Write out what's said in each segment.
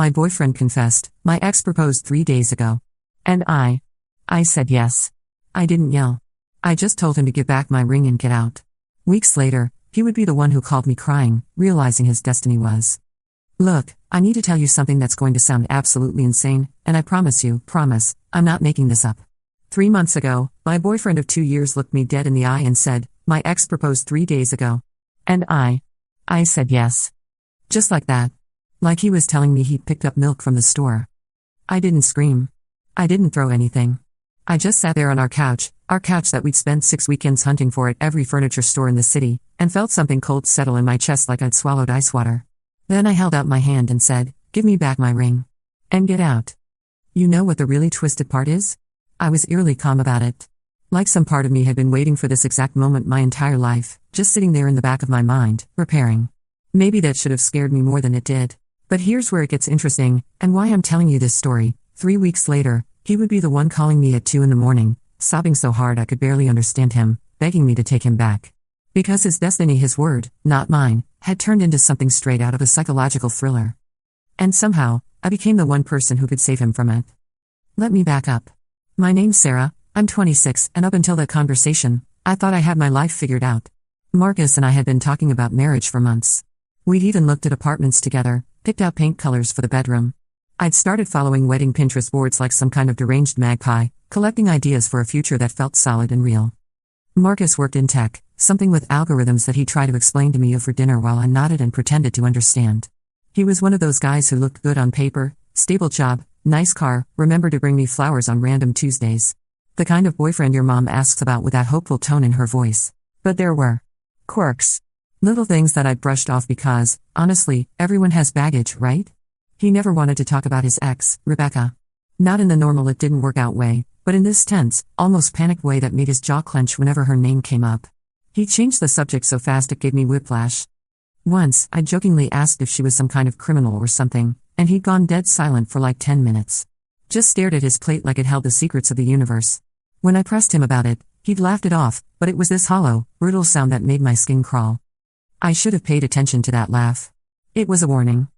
My boyfriend confessed. My ex proposed 3 days ago. And I said yes. I didn't yell. I just told him to give back my ring and get out. Weeks later, he would be the one who called me crying, realizing his destiny was. Look, I need to tell you something that's going to sound absolutely insane, and I promise, I'm not making this up. 3 months ago, my boyfriend of 2 years looked me dead in the eye and said, my ex proposed 3 days ago. And I said yes. Just like that. Like he was telling me he'd picked up milk from the store. I didn't scream. I didn't throw anything. I just sat there on our couch that we'd spent 6 weekends hunting for at every furniture store in the city, and felt something cold settle in my chest like I'd swallowed ice water. Then I held out my hand and said, give me back my ring. And get out. You know what the really twisted part is? I was eerily calm about it. Like some part of me had been waiting for this exact moment my entire life, just sitting there in the back of my mind, preparing. Maybe that should have scared me more than it did. But here's where it gets interesting, and why I'm telling you this story. 3 weeks later, he would be the one calling me at 2 a.m, sobbing so hard I could barely understand him, begging me to take him back. Because his destiny, his word, not mine, had turned into something straight out of a psychological thriller. And somehow, I became the one person who could save him from it. Let me back up. My name's Sarah, I'm 26, and up until that conversation, I thought I had my life figured out. Marcus and I had been talking about marriage for months. We'd even looked at apartments together, picked out paint colors for the bedroom. I'd started following wedding Pinterest boards like some kind of deranged magpie, collecting ideas for a future that felt solid and real. Marcus worked in tech, something with algorithms that he'd try to explain to me over dinner while I nodded and pretended to understand. He was one of those guys who looked good on paper, stable job, nice car, remember to bring me flowers on random Tuesdays. The kind of boyfriend your mom asks about with that hopeful tone in her voice. But there were quirks. Little things that I'd brushed off because, honestly, everyone has baggage, right? He never wanted to talk about his ex, Rebecca. Not in the normal it didn't work out way, but in this tense, almost panicked way that made his jaw clench whenever her name came up. He changed the subject so fast it gave me whiplash. Once, I jokingly asked if she was some kind of criminal or something, and he'd gone dead silent for like 10 minutes. Just stared at his plate like it held the secrets of the universe. When I pressed him about it, he'd laughed it off, but it was this hollow, brutal sound that made my skin crawl. I should have paid attention to that laugh. It was a warning.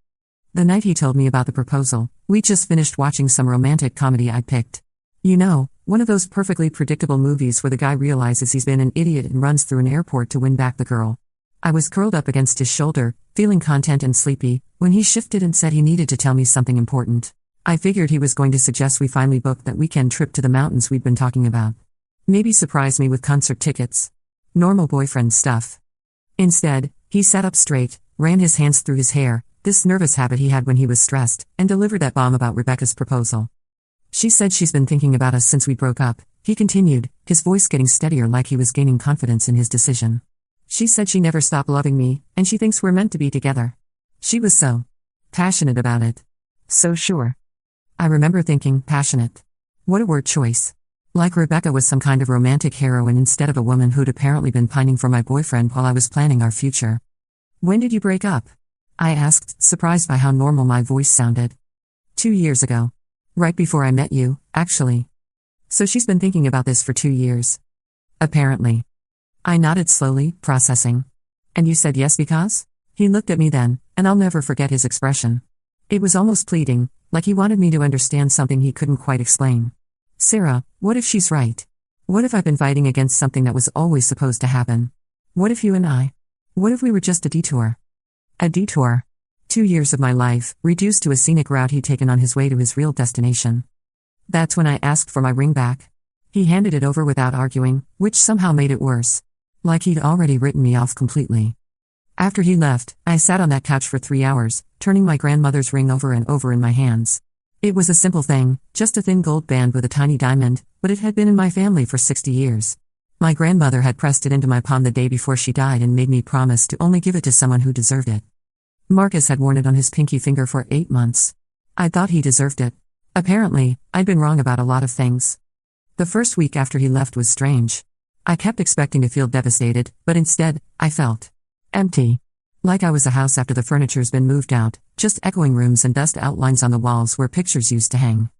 The night he told me about the proposal, we'd just finished watching some romantic comedy I'd picked. You know, one of those perfectly predictable movies where the guy realizes he's been an idiot and runs through an airport to win back the girl. I was curled up against his shoulder, feeling content and sleepy, when he shifted and said he needed to tell me something important. I figured he was going to suggest we finally book that weekend trip to the mountains we'd been talking about. Maybe surprise me with concert tickets. Normal boyfriend stuff. Instead, he sat up straight, ran his hands through his hair, this nervous habit he had when he was stressed, and delivered that bomb about Rebecca's proposal. She said she's been thinking about us since we broke up, he continued, his voice getting steadier like he was gaining confidence in his decision. She said she never stopped loving me, and she thinks we're meant to be together. She was so passionate about it. So sure. I remember thinking, passionate. What a word choice. Like Rebecca was some kind of romantic heroine instead of a woman who'd apparently been pining for my boyfriend while I was planning our future. When did you break up? I asked, surprised by how normal my voice sounded. 2 years ago. Right before I met you, actually. So she's been thinking about this for 2 years. Apparently. I nodded slowly, processing. And you said yes because? He looked at me then, and I'll never forget his expression. It was almost pleading, like he wanted me to understand something he couldn't quite explain. Sarah, what if she's right? What if I've been fighting against something that was always supposed to happen? What if you and I? What if we were just a detour? A detour. 2 years of my life, reduced to a scenic route he'd taken on his way to his real destination. That's when I asked for my ring back. He handed it over without arguing, which somehow made it worse. Like he'd already written me off completely. After he left, I sat on that couch for 3 hours, turning my grandmother's ring over and over in my hands. It was a simple thing, just a thin gold band with a tiny diamond, but it had been in my family for 60 years. My grandmother had pressed it into my palm the day before she died and made me promise to only give it to someone who deserved it. Marcus had worn it on his pinky finger for 8 months. I thought he deserved it. Apparently, I'd been wrong about a lot of things. The first week after he left was strange. I kept expecting to feel devastated, but instead, I felt empty. Like I was a house after the furniture's been moved out, just echoing rooms and dust outlines on the walls where pictures used to hang.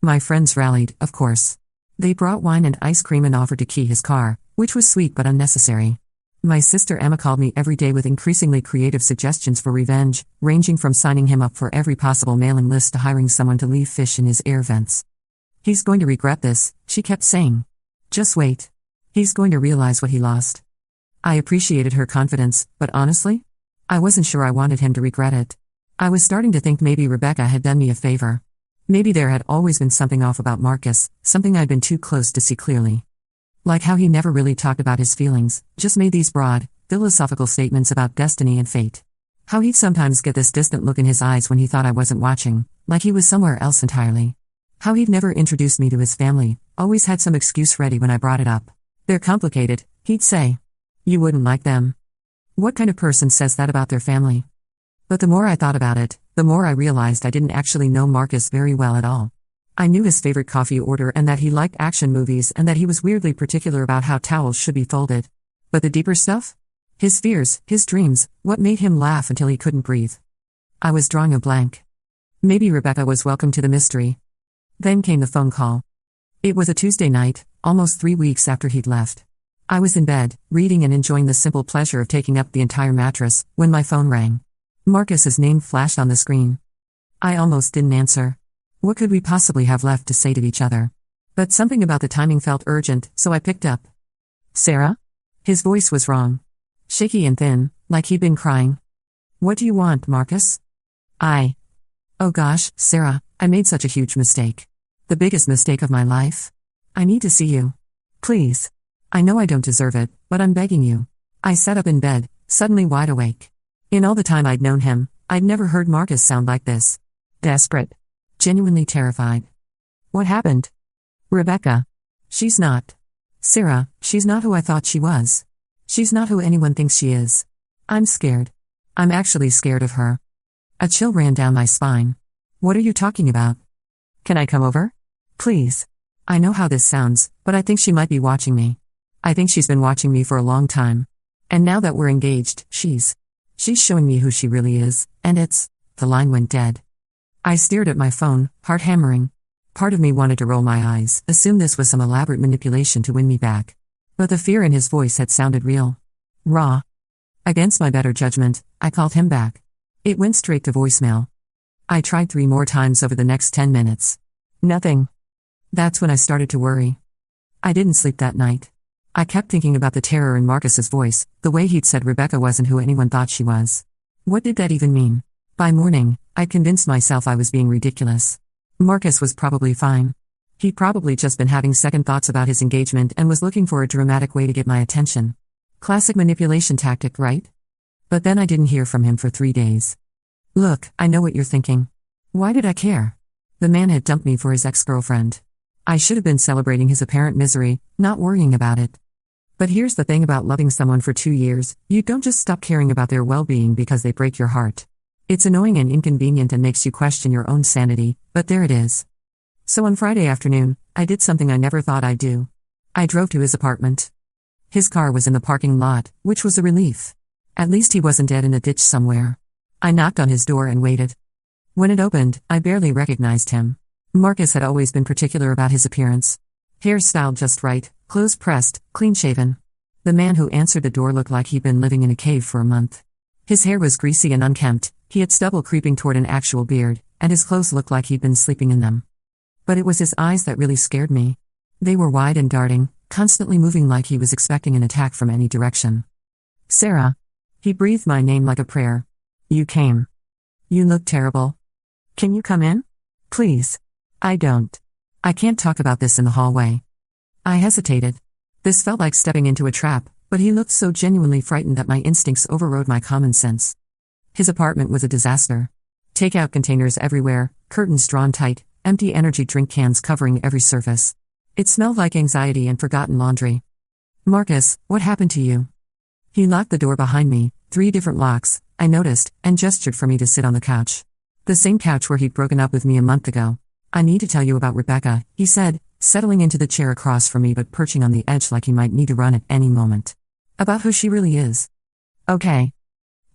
My friends rallied, of course. They brought wine and ice cream and offered to key his car, which was sweet but unnecessary. My sister Emma called me every day with increasingly creative suggestions for revenge, ranging from signing him up for every possible mailing list to hiring someone to leave fish in his air vents. He's going to regret this, she kept saying. Just wait. He's going to realize what he lost. I appreciated her confidence, but honestly, I wasn't sure I wanted him to regret it. I was starting to think maybe Rebecca had done me a favor. Maybe there had always been something off about Marcus, something I'd been too close to see clearly. Like how he never really talked about his feelings, just made these broad, philosophical statements about destiny and fate. How he'd sometimes get this distant look in his eyes when he thought I wasn't watching, like he was somewhere else entirely. How he'd never introduced me to his family, always had some excuse ready when I brought it up. They're complicated, he'd say. You wouldn't like them. What kind of person says that about their family? But the more I thought about it, the more I realized I didn't actually know Marcus very well at all. I knew his favorite coffee order and that he liked action movies and that he was weirdly particular about how towels should be folded. But the deeper stuff? His fears, his dreams, what made him laugh until he couldn't breathe. I was drawing a blank. Maybe Rebecca was welcome to the mystery. Then came the phone call. It was a Tuesday night, almost 3 weeks after he'd left. I was in bed, reading and enjoying the simple pleasure of taking up the entire mattress, when my phone rang. Marcus's name flashed on the screen. I almost didn't answer. What could we possibly have left to say to each other? But something about the timing felt urgent, so I picked up. Sarah? His voice was wrong. Shaky and thin, like he'd been crying. What do you want, Marcus? Oh gosh, Sarah, I made such a huge mistake. The biggest mistake of my life. I need to see you. Please. I know I don't deserve it, but I'm begging you. I sat up in bed, suddenly wide awake. In all the time I'd known him, I'd never heard Marcus sound like this. Desperate. Genuinely terrified. What happened? Rebecca. She's not. Sarah, she's not who I thought she was. She's not who anyone thinks she is. I'm scared. I'm actually scared of her. A chill ran down my spine. What are you talking about? Can I come over? Please. I know how this sounds, but I think she might be watching me. I think she's been watching me for a long time. And now that we're engaged, she's showing me who she really is, and the line went dead. I stared at my phone, heart hammering. Part of me wanted to roll my eyes, assume this was some elaborate manipulation to win me back. But the fear in his voice had sounded real. Raw. Against my better judgment, I called him back. It went straight to voicemail. I tried 3 more times over the next 10 minutes. Nothing. That's when I started to worry. I didn't sleep that night. I kept thinking about the terror in Marcus's voice, the way he'd said Rebecca wasn't who anyone thought she was. What did that even mean? By morning, I'd convinced myself I was being ridiculous. Marcus was probably fine. He'd probably just been having second thoughts about his engagement and was looking for a dramatic way to get my attention. Classic manipulation tactic, right? But then I didn't hear from him for 3 days. Look, I know what you're thinking. Why did I care? The man had dumped me for his ex-girlfriend. I should have been celebrating his apparent misery, not worrying about it. But here's the thing about loving someone for 2 years, you don't just stop caring about their well-being because they break your heart. It's annoying and inconvenient and makes you question your own sanity, but there it is. So on Friday afternoon, I did something I never thought I'd do. I drove to his apartment. His car was in the parking lot, which was a relief. At least he wasn't dead in a ditch somewhere. I knocked on his door and waited. When it opened, I barely recognized him. Marcus had always been particular about his appearance. Hair styled just right, clothes pressed, clean-shaven. The man who answered the door looked like he'd been living in a cave for a month. His hair was greasy and unkempt, he had stubble creeping toward an actual beard, and his clothes looked like he'd been sleeping in them. But it was his eyes that really scared me. They were wide and darting, constantly moving like he was expecting an attack from any direction. Sarah. He breathed my name like a prayer. You came. You look terrible. Can you come in? Please. I can't talk about this in the hallway. I hesitated. This felt like stepping into a trap, but he looked so genuinely frightened that my instincts overrode my common sense. His apartment was a disaster. Takeout containers everywhere, curtains drawn tight, empty energy drink cans covering every surface. It smelled like anxiety and forgotten laundry. Marcus, what happened to you? He locked the door behind me, 3 different locks, I noticed, and gestured for me to sit on the couch. The same couch where he'd broken up with me a month ago. I need to tell you about Rebecca, he said, settling into the chair across from me but perching on the edge like he might need to run at any moment. About who she really is. Okay.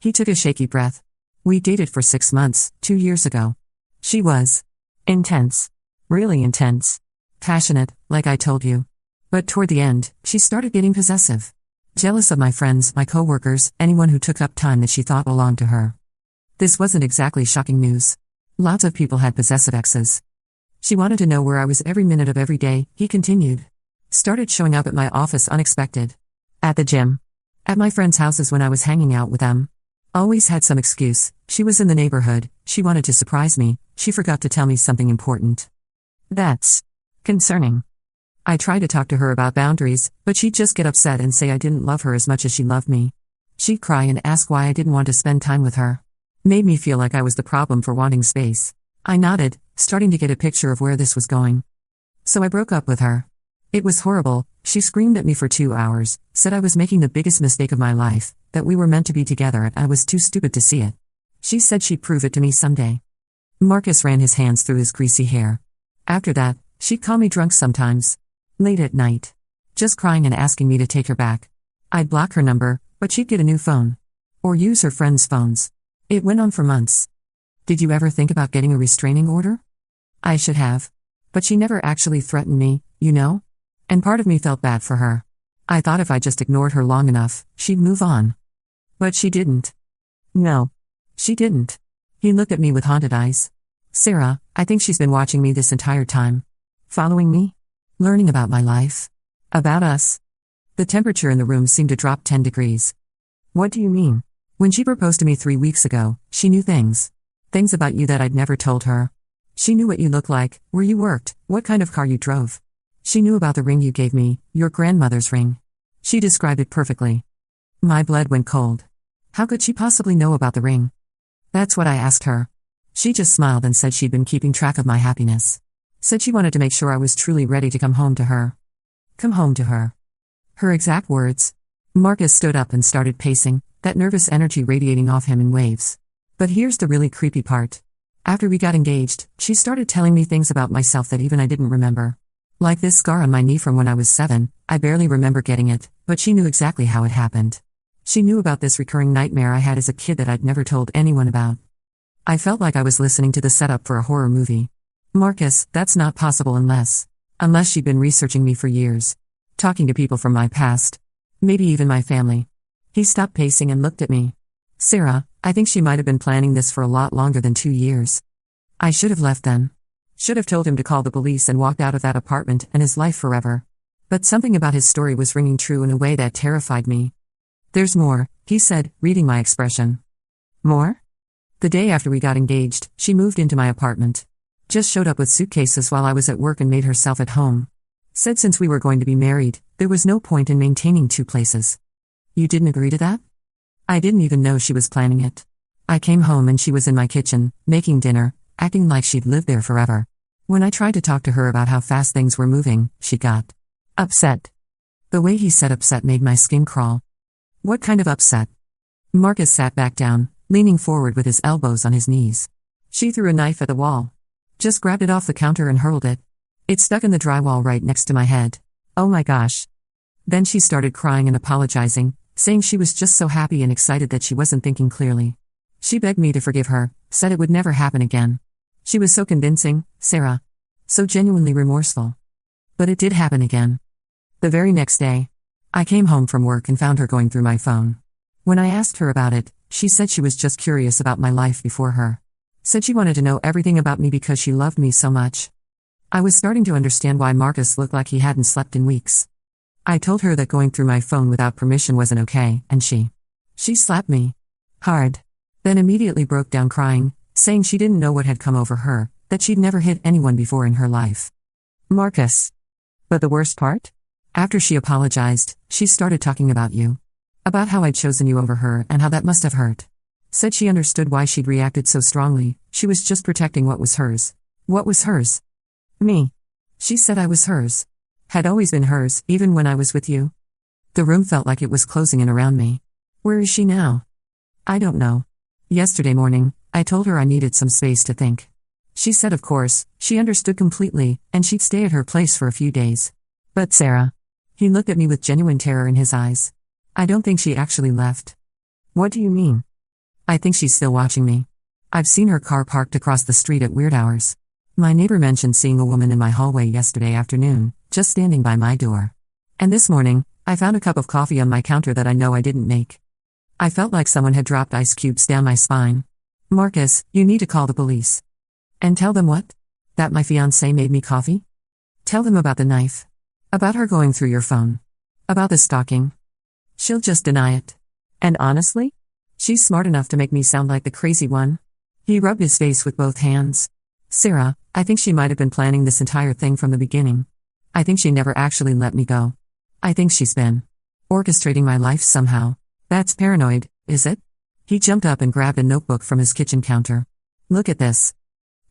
He took a shaky breath. We dated for 6 months, 2 years ago. She was intense. Really intense. Passionate, like I told you. But toward the end, she started getting possessive. Jealous of my friends, my coworkers, anyone who took up time that she thought belonged to her. This wasn't exactly shocking news. Lots of people had possessive exes. She wanted to know where I was every minute of every day, he continued. Started showing up at my office unexpected. At the gym. At my friends' houses when I was hanging out with them. Always had some excuse. She was in the neighborhood, she wanted to surprise me, she forgot to tell me something important. That's concerning. I tried to talk to her about boundaries, but she'd just get upset and say I didn't love her as much as she loved me. She'd cry and ask why I didn't want to spend time with her. Made me feel like I was the problem for wanting space. I nodded, starting to get a picture of where this was going. So I broke up with her. It was horrible. She screamed at me for 2 hours, said I was making the biggest mistake of my life, that we were meant to be together and I was too stupid to see it. She said she'd prove it to me someday. Marcus ran his hands through his greasy hair. After that, she'd call me drunk sometimes. Late at night. Just crying and asking me to take her back. I'd block her number, but she'd get a new phone. Or use her friends' phones. It went on for months. Did you ever think about getting a restraining order? I should have. But she never actually threatened me, you know? And part of me felt bad for her. I thought if I just ignored her long enough, she'd move on. But she didn't. No. She didn't. He looked at me with haunted eyes. Sarah, I think she's been watching me this entire time. Following me? Learning about my life. About us. The temperature in the room seemed to drop 10 degrees. What do you mean? When she proposed to me 3 weeks ago, she knew things. Things about you that I'd never told her. She knew what you looked like, where you worked, what kind of car you drove. She knew about the ring you gave me, your grandmother's ring. She described it perfectly. My blood went cold. How could she possibly know about the ring? That's what I asked her. She just smiled and said she'd been keeping track of my happiness. Said she wanted to make sure I was truly ready to come home to her. Come home to her. Her exact words. Marcus stood up and started pacing, that nervous energy radiating off him in waves. But here's the really creepy part. After we got engaged, she started telling me things about myself that even I didn't remember. Like this scar on my knee from when I was 7, I barely remember getting it, but she knew exactly how it happened. She knew about this recurring nightmare I had as a kid that I'd never told anyone about. I felt like I was listening to the setup for a horror movie. Marcus, that's not possible unless she'd been researching me for years. Talking to people from my past. Maybe even my family. He stopped pacing and looked at me. Sarah, I think she might have been planning this for a lot longer than 2 years. I should have left then. Should have told him to call the police and walked out of that apartment and his life forever. But something about his story was ringing true in a way that terrified me. There's more, he said, reading my expression. More? The day after we got engaged, she moved into my apartment. Just showed up with suitcases while I was at work and made herself at home. Said since we were going to be married, there was no point in maintaining 2 places. You didn't agree to that? I didn't even know she was planning it. I came home and she was in my kitchen, making dinner, acting like she'd lived there forever. When I tried to talk to her about how fast things were moving, she got upset. The way he said upset made my skin crawl. What kind of upset? Marcus sat back down, leaning forward with his elbows on his knees. She threw a knife at the wall. Just grabbed it off the counter and hurled it. It stuck in the drywall right next to my head. Oh my gosh. Then she started crying and apologizing, saying she was just so happy and excited that she wasn't thinking clearly. She begged me to forgive her, said it would never happen again. She was so convincing, Sarah. So genuinely remorseful. But it did happen again. The very next day. I came home from work and found her going through my phone. When I asked her about it, she said she was just curious about my life before her. Said she wanted to know everything about me because she loved me so much. I was starting to understand why Marcus looked like he hadn't slept in weeks. I told her that going through my phone without permission wasn't okay, and she slapped me. Hard. Then immediately broke down crying, saying she didn't know what had come over her, that she'd never hit anyone before in her life. Marcus. But the worst part? After she apologized, she started talking about you. About how I'd chosen you over her and how that must have hurt. Said she understood why she'd reacted so strongly, she was just protecting what was hers. What was hers? Me. She said I was hers. Had always been hers, even when I was with you. The room felt like it was closing in around me. Where is she now? I don't know. Yesterday morning, I told her I needed some space to think. She said of course, she understood completely, and she'd stay at her place for a few days. But Sarah. He looked at me with genuine terror in his eyes. I don't think she actually left. What do you mean? I think she's still watching me. I've seen her car parked across the street at weird hours. My neighbor mentioned seeing a woman in my hallway yesterday afternoon, just standing by my door. And this morning, I found a cup of coffee on my counter that I know I didn't make. I felt like someone had dropped ice cubes down my spine. Marcus, you need to call the police. And tell them what? That my fiancé made me coffee? Tell them about the knife. About her going through your phone. About the stalking. She'll just deny it. And honestly? She's smart enough to make me sound like the crazy one. He rubbed his face with both hands. Sarah, I think she might have been planning this entire thing from the beginning. I think she never actually let me go. I think she's been orchestrating my life somehow. That's paranoid, is it? He jumped up and grabbed a notebook from his kitchen counter. Look at this.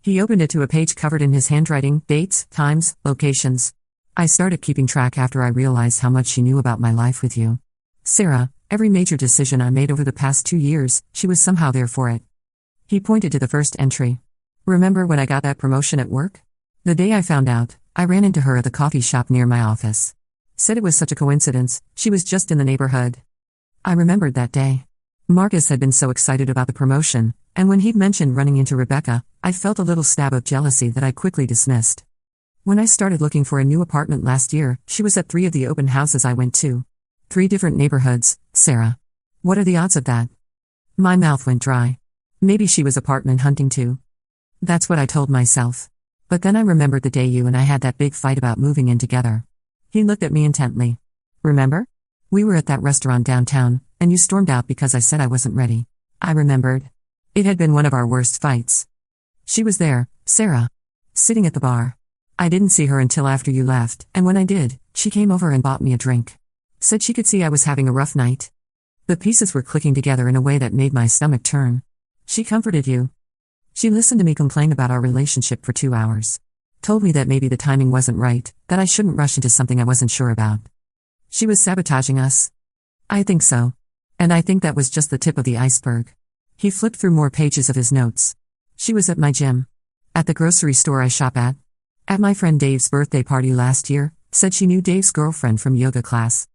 He opened it to a page covered in his handwriting, dates, times, locations. I started keeping track after I realized how much she knew about my life with you. Sarah, every major decision I made over the past 2 years, she was somehow there for it. He pointed to the first entry. Remember when I got that promotion at work? The day I found out, I ran into her at the coffee shop near my office. Said it was such a coincidence, she was just in the neighborhood. I remembered that day. Marcus had been so excited about the promotion, and when he'd mentioned running into Rebecca, I felt a little stab of jealousy that I quickly dismissed. When I started looking for a new apartment last year, she was at 3 of the open houses I went to. 3 different neighborhoods, Sarah. What are the odds of that? My mouth went dry. Maybe she was apartment hunting too. That's what I told myself. But then I remembered the day you and I had that big fight about moving in together. He looked at me intently. Remember? We were at that restaurant downtown, and you stormed out because I said I wasn't ready. I remembered. It had been one of our worst fights. She was there, Sarah. Sitting at the bar. I didn't see her until after you left, and when I did, she came over and bought me a drink. Said she could see I was having a rough night. The pieces were clicking together in a way that made my stomach turn. She comforted you. She listened to me complain about our relationship for 2 hours. Told me that maybe the timing wasn't right, that I shouldn't rush into something I wasn't sure about. She was sabotaging us. I think so. And I think that was just the tip of the iceberg. He flipped through more pages of his notes. She was at my gym. At the grocery store I shop at. At my friend Dave's birthday party last year, said she knew Dave's girlfriend from yoga class.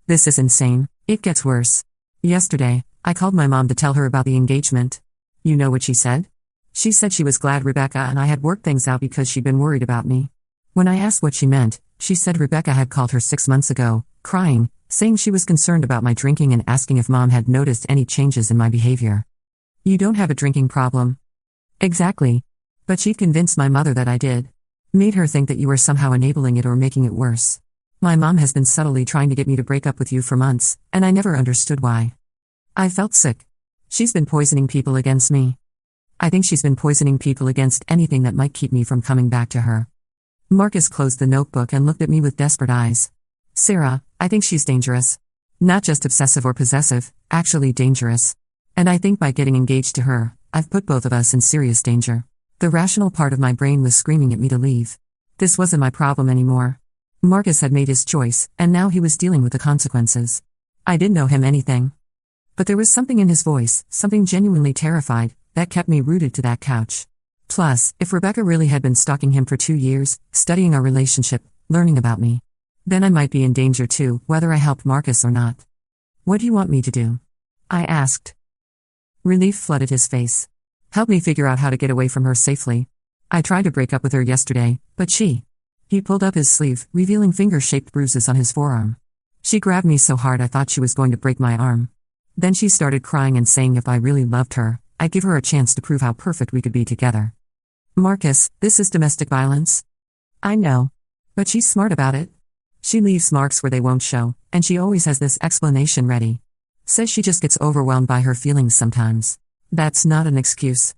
This is insane. It gets worse. Yesterday, I called my mom to tell her about the engagement. You know what she said? She said she was glad Rebecca and I had worked things out because she'd been worried about me. When I asked what she meant, she said Rebecca had called her 6 months ago, crying, saying she was concerned about my drinking and asking if mom had noticed any changes in my behavior. You don't have a drinking problem. Exactly. But she convinced my mother that I did. Made her think that you were somehow enabling it or making it worse. My mom has been subtly trying to get me to break up with you for months, and I never understood why. I felt sick. She's been poisoning people against me. I think she's been poisoning people against anything that might keep me from coming back to her. Marcus closed the notebook and looked at me with desperate eyes. Sarah, I think she's dangerous. Not just obsessive or possessive, actually dangerous. And I think by getting engaged to her, I've put both of us in serious danger. The rational part of my brain was screaming at me to leave. This wasn't my problem anymore. Marcus had made his choice, and now he was dealing with the consequences. I didn't know him anything. But there was something in his voice, something genuinely terrified, that kept me rooted to that couch. Plus, if Rebecca really had been stalking him for 2 years, studying our relationship, learning about me, then I might be in danger too, whether I helped Marcus or not. What do you want me to do? I asked. Relief flooded his face. Help me figure out how to get away from her safely. I tried to break up with her yesterday, but she... He pulled up his sleeve, revealing finger-shaped bruises on his forearm. She grabbed me so hard I thought she was going to break my arm. Then she started crying and saying if I really loved her, I'd give her a chance to prove how perfect we could be together. Marcus, this is domestic violence. I know. But she's smart about it. She leaves marks where they won't show, and she always has this explanation ready. Says she just gets overwhelmed by her feelings sometimes. That's not an excuse.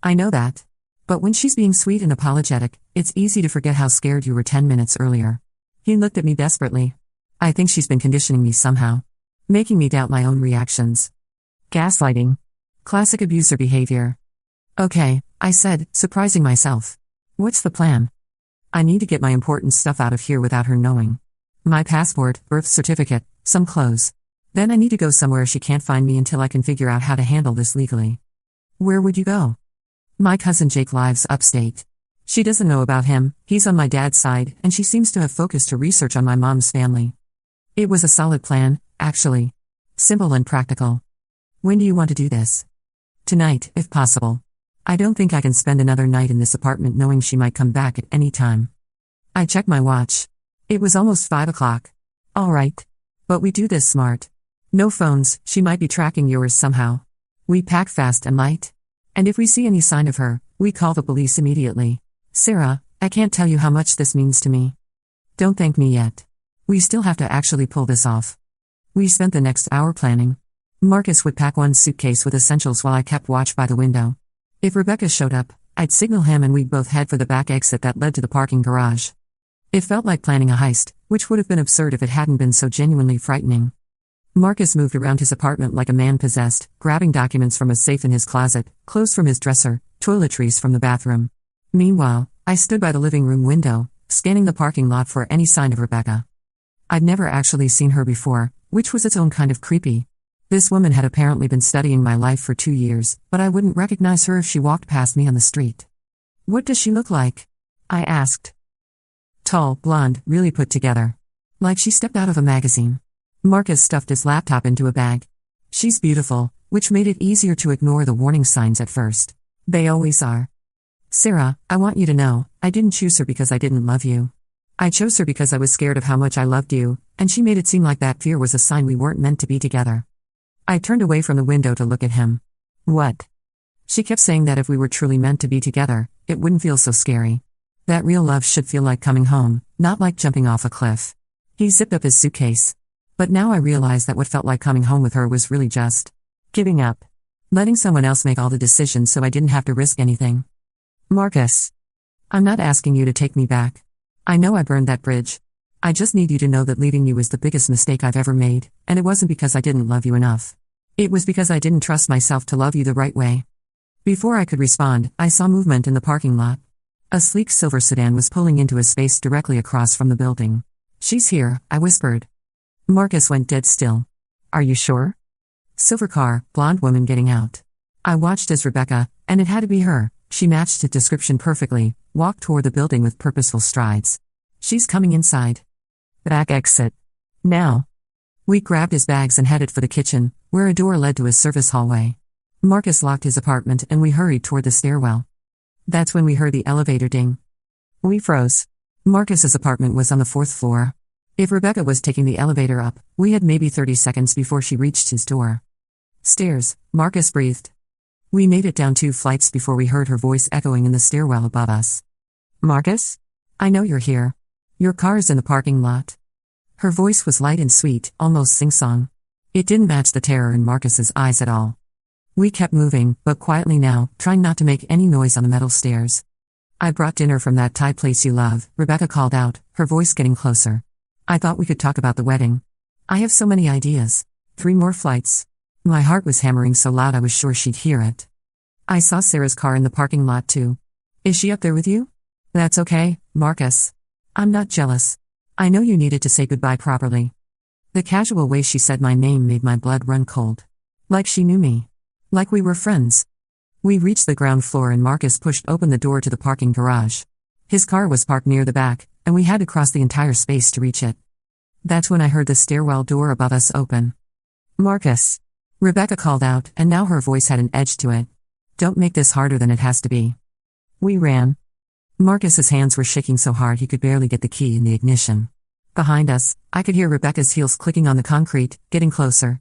I know that. But when she's being sweet and apologetic, it's easy to forget how scared you were 10 minutes earlier. He looked at me desperately. I think she's been conditioning me somehow. Making me doubt my own reactions. Gaslighting. Classic abuser behavior. Okay, I said, surprising myself. What's the plan? I need to get my important stuff out of here without her knowing. My passport, birth certificate, some clothes. Then I need to go somewhere she can't find me until I can figure out how to handle this legally. Where would you go? My cousin Jake lives upstate. She doesn't know about him, he's on my dad's side, and she seems to have focused her research on my mom's family. It was a solid plan, actually. Simple and practical. When do you want to do this? Tonight, if possible. I don't think I can spend another night in this apartment knowing she might come back at any time. I checked my watch. It was almost 5 o'clock. All right. But we do this smart. No phones, she might be tracking yours somehow. We pack fast and light. And if we see any sign of her, we call the police immediately. Sarah, I can't tell you how much this means to me. Don't thank me yet. We still have to actually pull this off. We spent the next hour planning. Marcus would pack one suitcase with essentials while I kept watch by the window. If Rebecca showed up, I'd signal him and we'd both head for the back exit that led to the parking garage. It felt like planning a heist, which would have been absurd if it hadn't been so genuinely frightening. Marcus moved around his apartment like a man possessed, grabbing documents from a safe in his closet, clothes from his dresser, toiletries from the bathroom. Meanwhile, I stood by the living room window, scanning the parking lot for any sign of Rebecca. I'd never actually seen her before, which was its own kind of creepy. This woman had apparently been studying my life for 2 years, but I wouldn't recognize her if she walked past me on the street. What does she look like? I asked. Tall, blonde, really put together. Like she stepped out of a magazine. Marcus stuffed his laptop into a bag. She's beautiful, which made it easier to ignore the warning signs at first. They always are. Sarah, I want you to know, I didn't choose her because I didn't love you. I chose her because I was scared of how much I loved you, and she made it seem like that fear was a sign we weren't meant to be together. I turned away from the window to look at him. What? She kept saying that if we were truly meant to be together, it wouldn't feel so scary. That real love should feel like coming home, not like jumping off a cliff. He zipped up his suitcase. But now I realized that what felt like coming home with her was really just giving up. Letting someone else make all the decisions so I didn't have to risk anything. Marcus. I'm not asking you to take me back. I know I burned that bridge. I just need you to know that leaving you was the biggest mistake I've ever made, and it wasn't because I didn't love you enough. It was because I didn't trust myself to love you the right way. Before I could respond, I saw movement in the parking lot. A sleek silver sedan was pulling into a space directly across from the building. She's here, I whispered. Marcus went dead still. Are you sure? Silver car, blonde woman getting out. I watched as Rebecca, and it had to be her, she matched the description perfectly, walked toward the building with purposeful strides. She's coming inside. Back exit. Now. We grabbed his bags and headed for the kitchen, where a door led to a service hallway. Marcus locked his apartment and we hurried toward the stairwell. That's when we heard the elevator ding. We froze. Marcus's apartment was on the 4th floor. If Rebecca was taking the elevator up, we had maybe 30 seconds before she reached his door. Stairs, Marcus breathed. We made it down 2 flights before we heard her voice echoing in the stairwell above us. Marcus? I know you're here. Your car's in the parking lot. Her voice was light and sweet, almost sing-song. It didn't match the terror in Marcus's eyes at all. We kept moving, but quietly now, trying not to make any noise on the metal stairs. I brought dinner from that Thai place you love, Rebecca called out, her voice getting closer. I thought we could talk about the wedding. I have so many ideas. 3 more flights. My heart was hammering so loud I was sure she'd hear it. I saw Sarah's car in the parking lot too. Is she up there with you? That's okay, Marcus. I'm not jealous. I know you needed to say goodbye properly. The casual way she said my name made my blood run cold. Like she knew me. Like we were friends. We reached the ground floor and Marcus pushed open the door to the parking garage. His car was parked near the back, and we had to cross the entire space to reach it. That's when I heard the stairwell door above us open. Marcus. Rebecca called out, and now her voice had an edge to it. Don't make this harder than it has to be. We ran. Marcus's hands were shaking so hard he could barely get the key in the ignition. Behind us, I could hear Rebecca's heels clicking on the concrete, getting closer.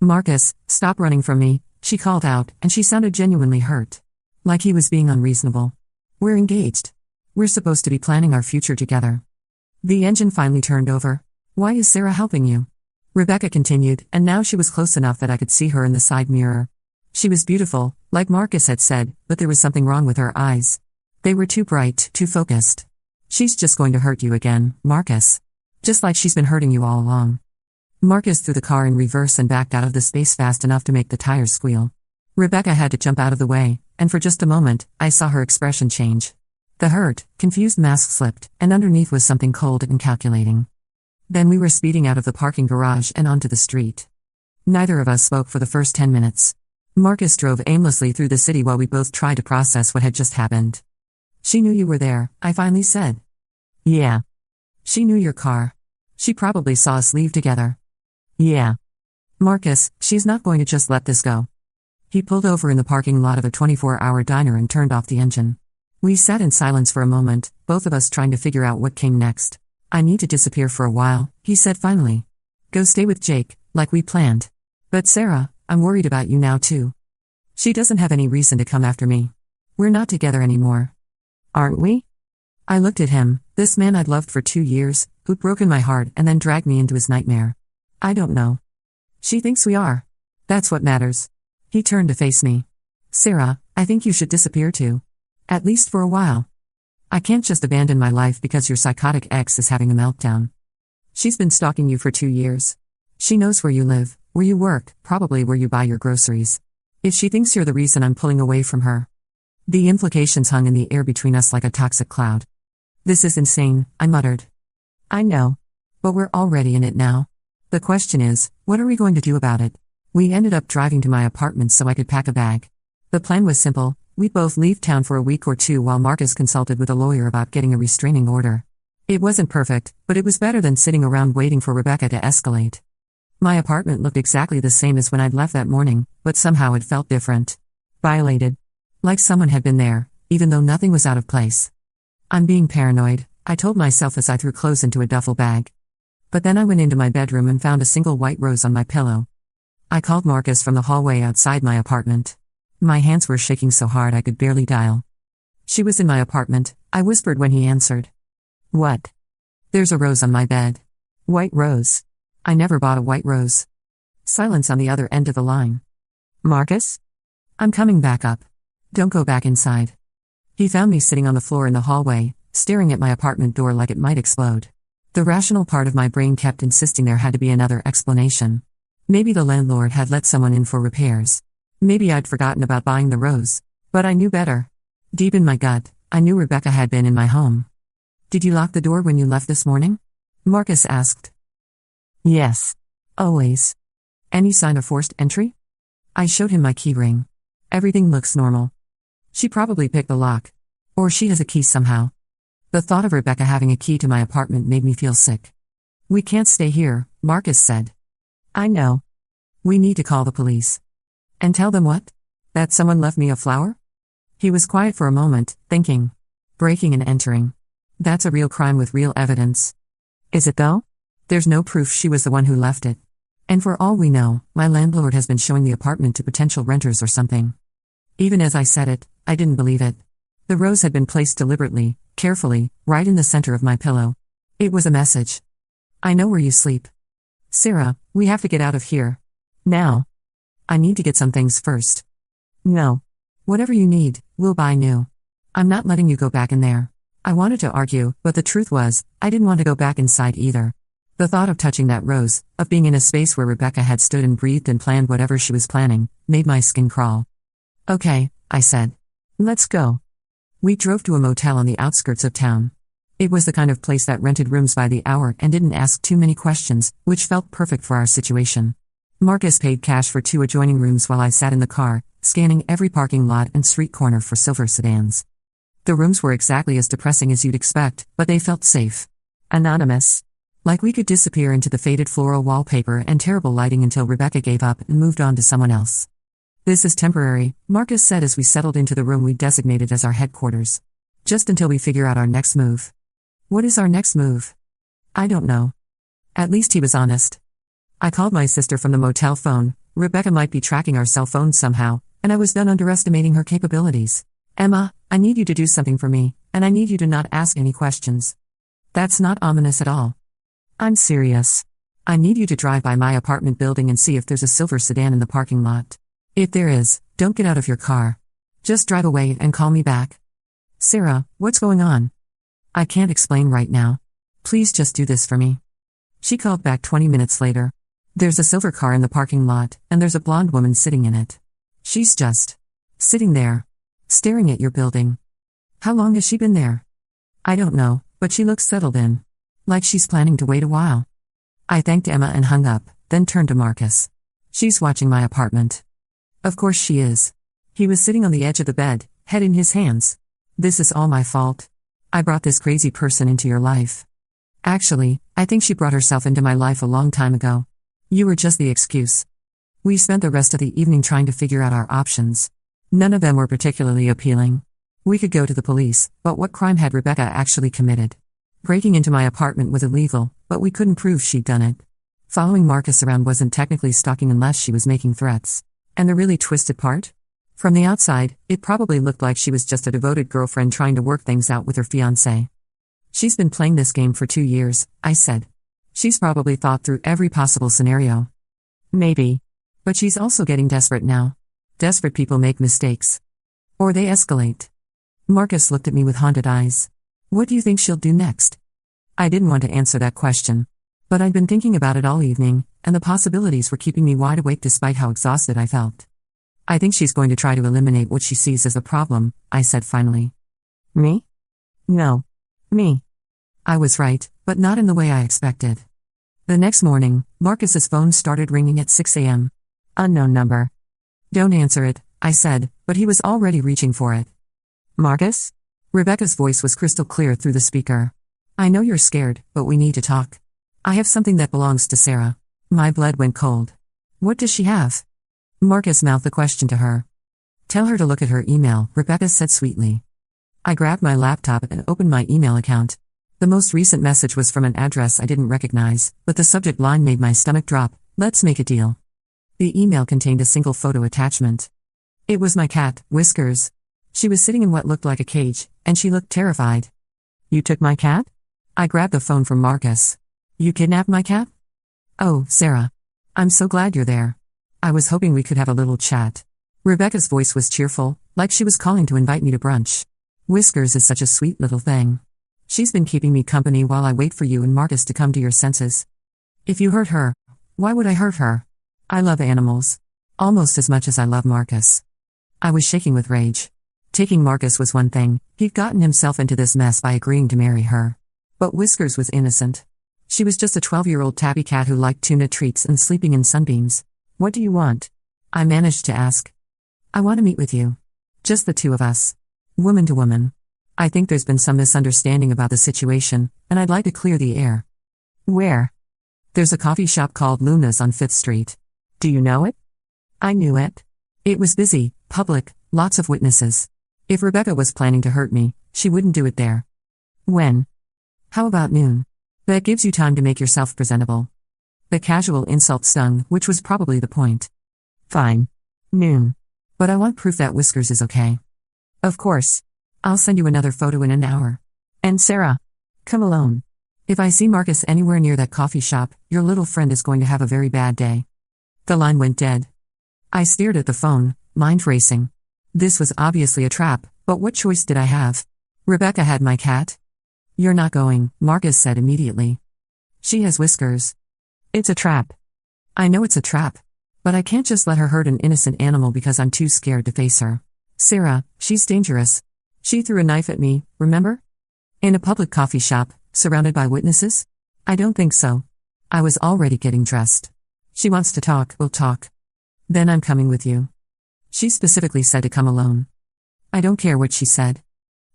Marcus, stop running from me, she called out, and she sounded genuinely hurt. Like he was being unreasonable. We're engaged. We're supposed to be planning our future together. The engine finally turned over. Why is Sarah helping you? Rebecca continued, and now she was close enough that I could see her in the side mirror. She was beautiful, like Marcus had said, but there was something wrong with her eyes. They were too bright, too focused. She's just going to hurt you again, Marcus. Just like she's been hurting you all along. Marcus threw the car in reverse and backed out of the space fast enough to make the tires squeal. Rebecca had to jump out of the way, and for just a moment, I saw her expression change. The hurt, confused mask slipped, and underneath was something cold and calculating. Then we were speeding out of the parking garage and onto the street. Neither of us spoke for the first 10 minutes. Marcus drove aimlessly through the city while we both tried to process what had just happened. She knew you were there, I finally said. Yeah. She knew your car. She probably saw us leave together. Yeah. Marcus, she's not going to just let this go. He pulled over in the parking lot of a 24-hour diner and turned off the engine. We sat in silence for a moment, both of us trying to figure out what came next. I need to disappear for a while, he said finally. Go stay with Jake, like we planned. But Sarah, I'm worried about you now too. She doesn't have any reason to come after me. We're not together anymore. Aren't we? I looked at him, this man I'd loved for 2 years, who'd broken my heart and then dragged me into his nightmare. I don't know. She thinks we are. That's what matters. He turned to face me. Sarah, I think you should disappear too. At least for a while. I can't just abandon my life because your psychotic ex is having a meltdown. She's been stalking you for 2 years. She knows where you live, where you work, probably where you buy your groceries. If she thinks you're the reason I'm pulling away from her. The implications hung in the air between us like a toxic cloud. This is insane, I muttered. I know. But we're already in it now. The question is, what are we going to do about it? We ended up driving to my apartment so I could pack a bag. The plan was simple, we'd both leave town for a week or 2 while Marcus consulted with a lawyer about getting a restraining order. It wasn't perfect, but it was better than sitting around waiting for Rebecca to escalate. My apartment looked exactly the same as when I'd left that morning, but somehow it felt different. Violated. Like someone had been there, even though nothing was out of place. I'm being paranoid, I told myself as I threw clothes into a duffel bag. But then I went into my bedroom and found a single white rose on my pillow. I called Marcus from the hallway outside my apartment. My hands were shaking so hard I could barely dial. She was in my apartment, I whispered when he answered. What? There's a rose on my bed. White rose. I never bought a white rose. Silence on the other end of the line. Marcus? I'm coming back up. Don't go back inside. He found me sitting on the floor in the hallway, staring at my apartment door like it might explode. The rational part of my brain kept insisting there had to be another explanation. Maybe the landlord had let someone in for repairs. Maybe I'd forgotten about buying the rose. But I knew better. Deep in my gut, I knew Rebecca had been in my home. Did you lock the door when you left this morning? Marcus asked. Yes. Always. Any sign of forced entry? I showed him my key ring. Everything looks normal. She probably picked the lock. Or she has a key somehow. The thought of Rebecca having a key to my apartment made me feel sick. We can't stay here, Marcus said. I know. We need to call the police. And tell them what? That someone left me a flower? He was quiet for a moment, thinking. Breaking and entering. That's a real crime with real evidence. Is it though? There's no proof she was the one who left it. And for all we know, my landlord has been showing the apartment to potential renters or something. Even as I said it, I didn't believe it. The rose had been placed deliberately, carefully, right in the center of my pillow. It was a message. I know where you sleep. Sarah, we have to get out of here. Now. I need to get some things first. No. Whatever you need, we'll buy new. I'm not letting you go back in there. I wanted to argue, but the truth was, I didn't want to go back inside either. The thought of touching that rose, of being in a space where Rebecca had stood and breathed and planned whatever she was planning, made my skin crawl. Okay, I said. Let's go. We drove to a motel on the outskirts of town. It was the kind of place that rented rooms by the hour and didn't ask too many questions, which felt perfect for our situation. Marcus paid cash for 2 adjoining rooms while I sat in the car, scanning every parking lot and street corner for silver sedans. The rooms were exactly as depressing as you'd expect, but they felt safe. Anonymous. Like we could disappear into the faded floral wallpaper and terrible lighting until Rebecca gave up and moved on to someone else. This is temporary, Marcus said as we settled into the room we designated as our headquarters. Just until we figure out our next move. What is our next move? I don't know. At least he was honest. I called my sister from the motel phone. Rebecca might be tracking our cell phones somehow, and I was done underestimating her capabilities. Emma, I need you to do something for me, and I need you to not ask any questions. That's not ominous at all. I'm serious. I need you to drive by my apartment building and see if there's a silver sedan in the parking lot. If there is, don't get out of your car. Just drive away and call me back. Sarah, what's going on? I can't explain right now. Please just do this for me. She called back 20 minutes later. There's a silver car in the parking lot, and there's a blonde woman sitting in it. She's just sitting there, staring at your building. How long has she been there? I don't know, but she looks settled in. Like she's planning to wait a while. I thanked Emma and hung up, then turned to Marcus. She's watching my apartment. Of course she is. He was sitting on the edge of the bed, head in his hands. This is all my fault. I brought this crazy person into your life. Actually, I think she brought herself into my life a long time ago. You were just the excuse. We spent the rest of the evening trying to figure out our options. None of them were particularly appealing. We could go to the police, but what crime had Rebecca actually committed? Breaking into my apartment was illegal, but we couldn't prove she'd done it. Following Marcus around wasn't technically stalking unless she was making threats. And the really twisted part? From the outside, it probably looked like she was just a devoted girlfriend trying to work things out with her fiancé. She's been playing this game for 2 years, I said. She's probably thought through every possible scenario. Maybe. But she's also getting desperate now. Desperate people make mistakes. Or they escalate. Marcus looked at me with haunted eyes. What do you think she'll do next? I didn't want to answer that question. But I'd been thinking about it all evening, and the possibilities were keeping me wide awake despite how exhausted I felt. I think she's going to try to eliminate what she sees as a problem, I said finally. Me? No. Me. I was right, but not in the way I expected. The next morning, Marcus's phone started ringing at 6 a.m. Unknown number. Don't answer it, I said, but he was already reaching for it. Marcus? Rebecca's voice was crystal clear through the speaker. I know you're scared, but we need to talk. I have something that belongs to Sarah. My blood went cold. What does she have? Marcus mouthed the question to her. Tell her to look at her email, Rebecca said sweetly. I grabbed my laptop and opened my email account. The most recent message was from an address I didn't recognize, but the subject line made my stomach drop. Let's make a deal. The email contained a single photo attachment. It was my cat, Whiskers. She was sitting in what looked like a cage, and she looked terrified. You took my cat? I grabbed the phone from Marcus. You kidnapped my cat? Oh, Sarah. I'm so glad you're there. I was hoping we could have a little chat. Rebecca's voice was cheerful, like she was calling to invite me to brunch. Whiskers is such a sweet little thing. She's been keeping me company while I wait for you and Marcus to come to your senses. If you hurt her, why would I hurt her? I love animals. Almost as much as I love Marcus. I was shaking with rage. Taking Marcus was one thing, he'd gotten himself into this mess by agreeing to marry her. But Whiskers was innocent. She was just a 12-year-old tabby cat who liked tuna treats and sleeping in sunbeams. What do you want? I managed to ask. I want to meet with you. Just the two of us. Woman to woman. I think there's been some misunderstanding about the situation, and I'd like to clear the air. Where? There's a coffee shop called Luna's on 5th Street. Do you know it? I knew it. It was busy, public, lots of witnesses. If Rebecca was planning to hurt me, she wouldn't do it there. When? How about noon? That gives you time to make yourself presentable. The casual insult stung, which was probably the point. Fine. Noon. But I want proof that Whiskers is okay. Of course. I'll send you another photo in an hour. And Sarah. Come alone. If I see Marcus anywhere near that coffee shop, your little friend is going to have a very bad day. The line went dead. I stared at the phone, mind racing. This was obviously a trap, but what choice did I have? Rebecca had my cat. You're not going, Marcus said immediately. She has Whiskers. It's a trap. I know it's a trap. But I can't just let her hurt an innocent animal because I'm too scared to face her. Sarah, she's dangerous. She threw a knife at me, remember? In a public coffee shop, surrounded by witnesses? I don't think so. I was already getting dressed. She wants to talk, we'll talk. Then I'm coming with you. She specifically said to come alone. I don't care what she said.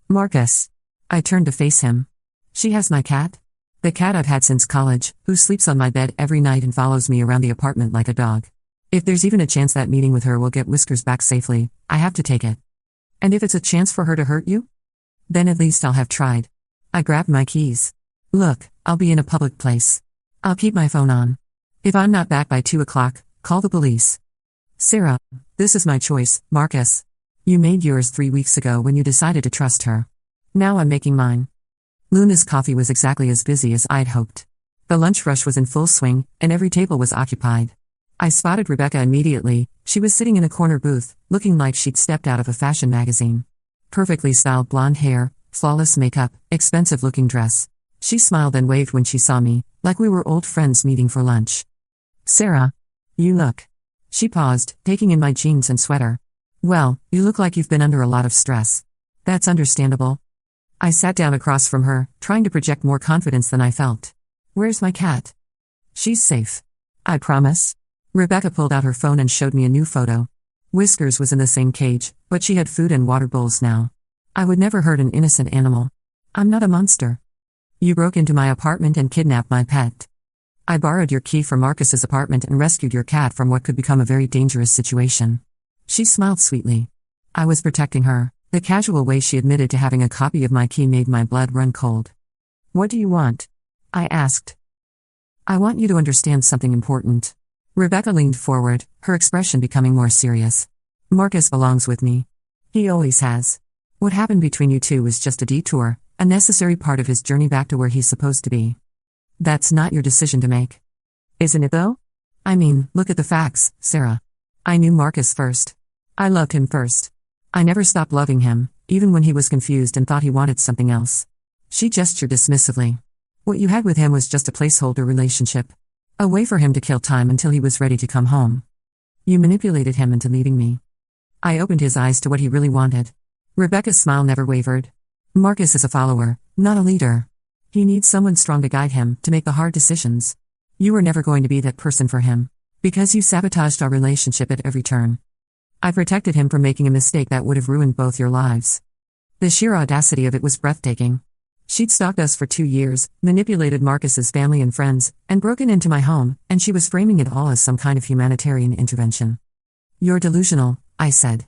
Marcus. I turned to face him. She has my cat? The cat I've had since college, who sleeps on my bed every night and follows me around the apartment like a dog. If there's even a chance that meeting with her will get Whiskers back safely, I have to take it. And if it's a chance for her to hurt you? Then at least I'll have tried. I grabbed my keys. Look, I'll be in a public place. I'll keep my phone on. If I'm not back by 2 o'clock, call the police. Sarah, this is my choice, Marcus. You made yours 3 weeks ago when you decided to trust her. Now I'm making mine. Luna's coffee was exactly as busy as I'd hoped. The lunch rush was in full swing, and every table was occupied. I spotted Rebecca immediately. She was sitting in a corner booth, looking like she'd stepped out of a fashion magazine. Perfectly styled blonde hair, flawless makeup, expensive-looking dress. She smiled and waved when she saw me, like we were old friends meeting for lunch. Sarah. You look. She paused, taking in my jeans and sweater. Well, you look like you've been under a lot of stress. That's understandable. I sat down across from her, trying to project more confidence than I felt. Where's my cat? She's safe. I promise. Rebecca pulled out her phone and showed me a new photo. Whiskers was in the same cage, but she had food and water bowls now. I would never hurt an innocent animal. I'm not a monster. You broke into my apartment and kidnapped my pet. I borrowed your key from Marcus's apartment and rescued your cat from what could become a very dangerous situation. She smiled sweetly. I was protecting her. The casual way she admitted to having a copy of my key made my blood run cold. What do you want? I asked. I want you to understand something important. Rebecca leaned forward, her expression becoming more serious. Marcus belongs with me. He always has. What happened between you two was just a detour, a necessary part of his journey back to where he's supposed to be. That's not your decision to make. Isn't it though? I mean, look at the facts, Sarah. I knew Marcus first. I loved him first. I never stopped loving him, even when he was confused and thought he wanted something else. She gestured dismissively. What you had with him was just a placeholder relationship. A way for him to kill time until he was ready to come home. You manipulated him into leaving me. I opened his eyes to what he really wanted. Rebecca's smile never wavered. Marcus is a follower, not a leader. He needs someone strong to guide him, to make the hard decisions. You were never going to be that person for him. Because you sabotaged our relationship at every turn. I protected him from making a mistake that would have ruined both your lives. The sheer audacity of it was breathtaking. She'd stalked us for 2 years, manipulated Marcus's family and friends, and broken into my home, and she was framing it all as some kind of humanitarian intervention. You're delusional, I said.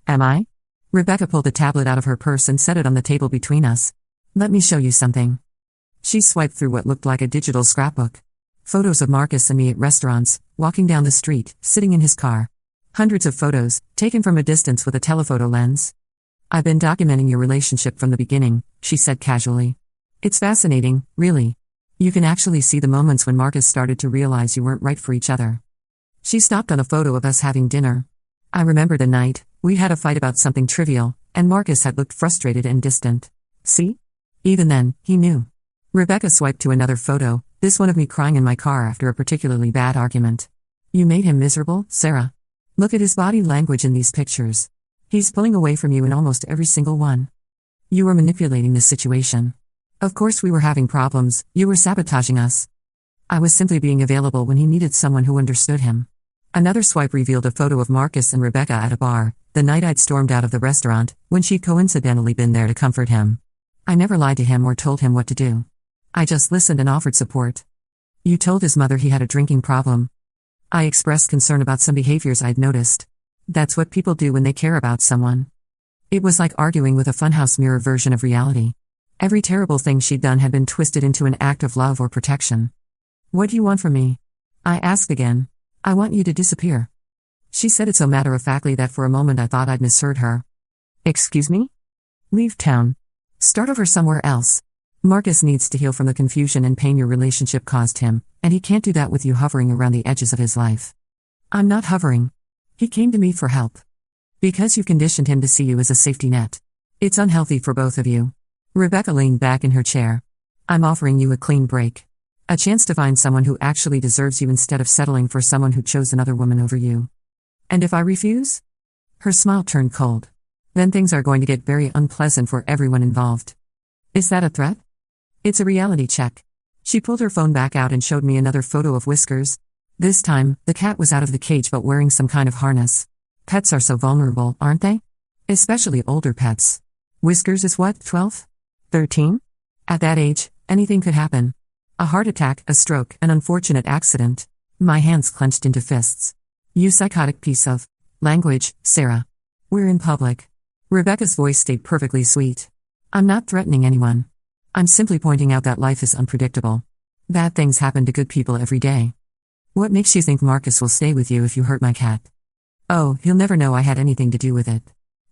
Am I? Rebecca pulled the tablet out of her purse and set it on the table between us. Let me show you something. She swiped through what looked like a digital scrapbook. Photos of Marcus and me at restaurants, walking down the street, sitting in his car. Hundreds of photos, taken from a distance with a telephoto lens. I've been documenting your relationship from the beginning, she said casually. It's fascinating, really. You can actually see the moments when Marcus started to realize you weren't right for each other. She stopped on a photo of us having dinner. I remember the night, we'd had a fight about something trivial, and Marcus had looked frustrated and distant. See? Even then, he knew. Rebecca swiped to another photo, this one of me crying in my car after a particularly bad argument. You made him miserable, Sarah. Look at his body language in these pictures. He's pulling away from you in almost every single one. You were manipulating the situation. Of course we were having problems, you were sabotaging us. I was simply being available when he needed someone who understood him. Another swipe revealed a photo of Marcus and Rebecca at a bar, the night I'd stormed out of the restaurant, when she'd coincidentally been there to comfort him. I never lied to him or told him what to do. I just listened and offered support. You told his mother he had a drinking problem. I expressed concern about some behaviors I'd noticed. That's what people do when they care about someone. It was like arguing with a funhouse mirror version of reality. Every terrible thing she'd done had been twisted into an act of love or protection. What do you want from me? I asked again. I want you to disappear. She said it so matter-of-factly that for a moment I thought I'd misheard her. Excuse me? Leave town. Start over somewhere else. Marcus needs to heal from the confusion and pain your relationship caused him, and he can't do that with you hovering around the edges of his life. I'm not hovering. He came to me for help. Because you conditioned him to see you as a safety net. It's unhealthy for both of you. Rebecca leaned back in her chair. I'm offering you a clean break. A chance to find someone who actually deserves you instead of settling for someone who chose another woman over you. And if I refuse? Her smile turned cold. Then things are going to get very unpleasant for everyone involved. Is that a threat? It's a reality check. She pulled her phone back out and showed me another photo of Whiskers. This time, the cat was out of the cage but wearing some kind of harness. Pets are so vulnerable, aren't they? Especially older pets. Whiskers is what, 12? 13? At that age, anything could happen. A heart attack, a stroke, an unfortunate accident. My hands clenched into fists. You psychotic piece of language, Sarah. We're in public. Rebecca's voice stayed perfectly sweet. I'm not threatening anyone. I'm simply pointing out that life is unpredictable. Bad things happen to good people every day. What makes you think Marcus will stay with you if you hurt my cat? Oh, he'll never know I had anything to do with it.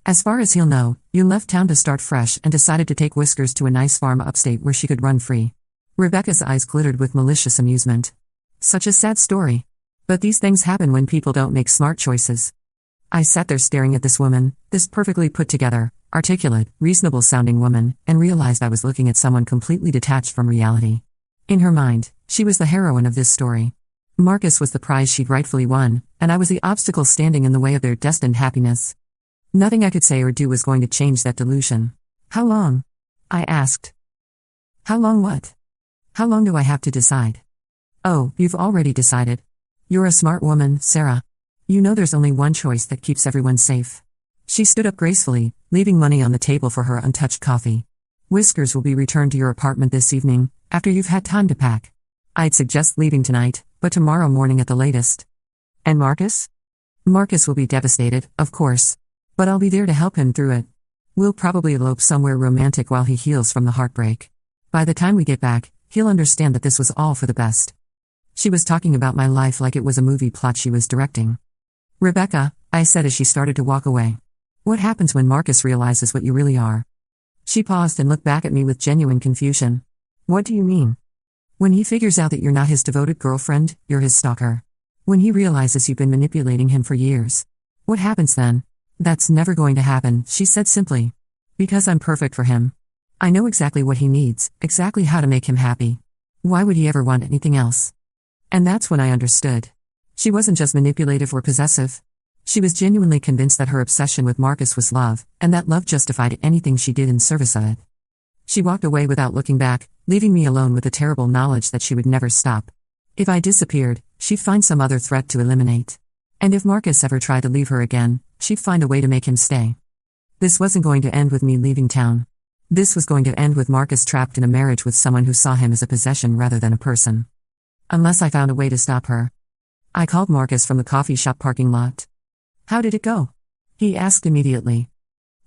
As far as he'll know, you left town to start fresh and decided to take Whiskers to a nice farm upstate where she could run free. Rebecca's eyes glittered with malicious amusement. Such a sad story. But these things happen when people don't make smart choices. I sat there staring at this woman, this perfectly put together, articulate, reasonable-sounding woman, and realized I was looking at someone completely detached from reality. In her mind, she was the heroine of this story. Marcus was the prize she'd rightfully won, and I was the obstacle standing in the way of their destined happiness. Nothing I could say or do was going to change that delusion. How long? I asked. How long what? How long do I have to decide? Oh, you've already decided. You're a smart woman, Sarah. You know there's only one choice that keeps everyone safe. She stood up gracefully, leaving money on the table for her untouched coffee. Whiskers will be returned to your apartment this evening, after you've had time to pack. I'd suggest leaving tonight, but tomorrow morning at the latest. And Marcus? Marcus will be devastated, of course. But I'll be there to help him through it. We'll probably elope somewhere romantic while he heals from the heartbreak. By the time we get back, he'll understand that this was all for the best. She was talking about my life like it was a movie plot she was directing. Rebecca, I said as she started to walk away. What happens when Marcus realizes what you really are? She paused and looked back at me with genuine confusion. What do you mean? When he figures out that you're not his devoted girlfriend, you're his stalker. When he realizes you've been manipulating him for years. What happens then? That's never going to happen, she said simply. Because I'm perfect for him. I know exactly what he needs, exactly how to make him happy. Why would he ever want anything else? And that's when I understood. She wasn't just manipulative or possessive. She was genuinely convinced that her obsession with Marcus was love, and that love justified anything she did in service of it. She walked away without looking back, leaving me alone with the terrible knowledge that she would never stop. If I disappeared, she'd find some other threat to eliminate. And if Marcus ever tried to leave her again, she'd find a way to make him stay. This wasn't going to end with me leaving town. This was going to end with Marcus trapped in a marriage with someone who saw him as a possession rather than a person. Unless I found a way to stop her. I called Marcus from the coffee shop parking lot. How did it go? He asked immediately.